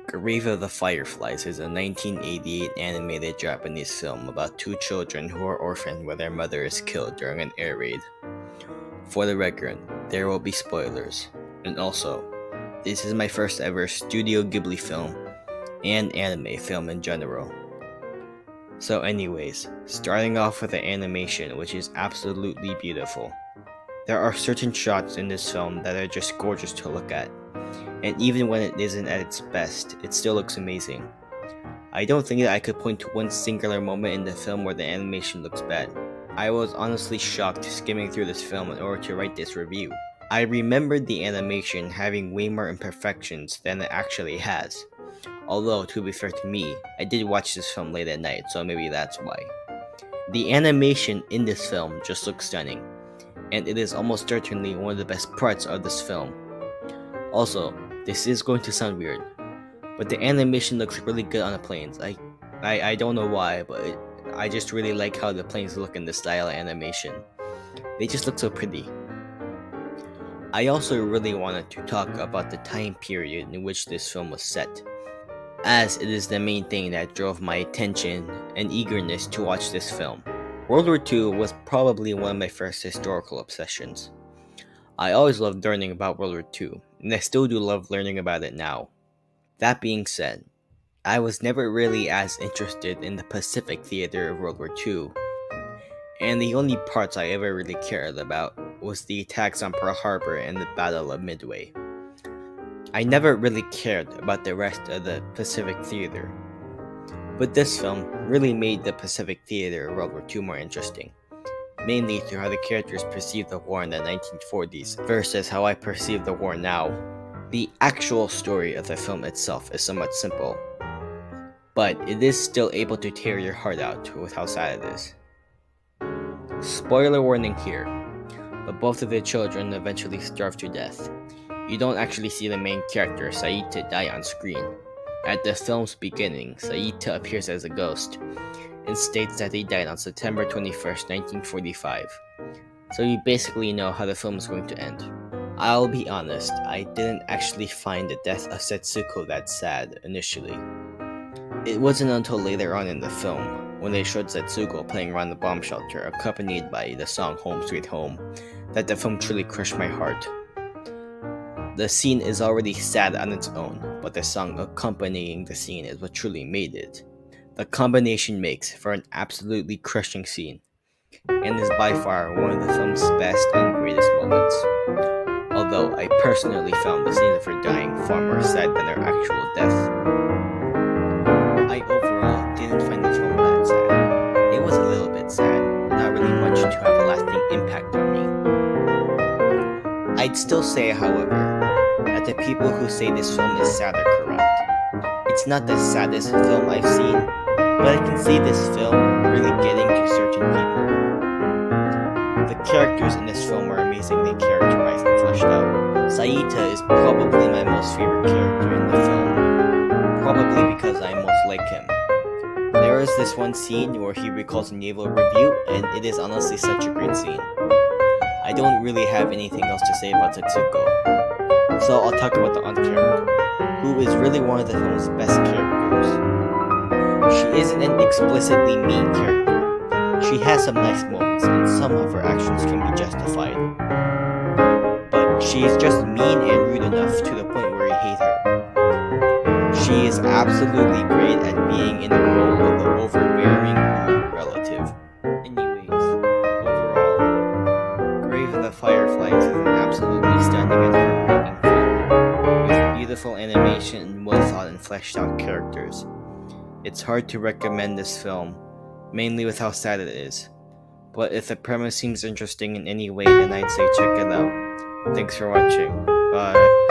Grave of the Fireflies is a 1988 animated Japanese film about two children who are orphaned when their mother is killed during an air raid. For the record, there will be spoilers. And also, this is my first ever Studio Ghibli film and anime film in general. So anyways, starting off with the animation, which is absolutely beautiful. There are certain shots in this film that are just gorgeous to look at, and even when it isn't at its best, it still looks amazing. I don't think that I could point to one singular moment in the film where the animation looks bad. I was honestly shocked skimming through this film in order to write this review. I remembered the animation having way more imperfections than it actually has. Although, to be fair to me, I did watch this film late at night, so maybe that's why. The animation in this film just looks stunning, and it is almost certainly one of the best parts of this film. Also, this is going to sound weird, but the animation looks really good on the planes. I don't know why, but I just really like how the planes look in this style of animation. They just look so pretty. I also really wanted to talk about the time period in which this film was set, as it is the main thing that drove my attention and eagerness to watch this film. World War II was probably one of my first historical obsessions. I always loved learning about World War II, and I still do love learning about it now. That being said, I was never really as interested in the Pacific theater of World War II, and the only parts I ever really cared about was the attacks on Pearl Harbor and the Battle of Midway. I never really cared about the rest of the Pacific theater, but this film really made the Pacific theater of World War II more interesting, mainly through how the characters perceived the war in the 1940s versus how I perceive the war now. The actual story of the film itself is somewhat simple, but it is still able to tear your heart out with how sad it is. Spoiler warning here, but both of the children eventually starve to death. You don't actually see the main character, Saita, die on screen. At the film's beginning, Saita appears as a ghost and states that he died on September 21st, 1945. So you basically know how the film is going to end. I'll be honest, I didn't actually find the death of Setsuko that sad initially. It wasn't until later on in the film, when they showed Setsuko playing around the bomb shelter accompanied by the song Home Sweet Home, that the film truly crushed my heart. The scene is already sad on its own, but the song accompanying the scene is what truly made it. The combination makes for an absolutely crushing scene, and is by far one of the film's best and greatest moments. Although I personally found the scene of her dying far more sad than her actual death. I overall didn't find the film that sad. It was a little bit sad, not really much to have a lasting impact on me. I'd still say, however, that the people who say this film is sad are correct. It's not the saddest film I've seen, but I can see this film really getting to certain people. The characters in this film are amazingly characterized and fleshed out. Saita is probably my most favorite character in the film, probably because I most like him. There is this one scene where he recalls a naval review, and it is honestly such a great scene. I don't really have anything else to say about Setsuko, so I'll talk about the aunt character, who is really one of the film's best characters. She isn't an explicitly mean character. She has some nice moments, and some of her actions can be justified. But she is just mean and rude enough to the point where you hate her. She is absolutely great at being in the role of the overbearing rude relative. Anyways, overall, Grave of the Fireflies is an absolutely stunning and heartbreaking film, with beautiful animation and well-thought and fleshed out characters. It's hard to recommend this film, mainly with how sad it is, but if the premise seems interesting in any way, then I'd say check it out. Thanks for watching. Bye.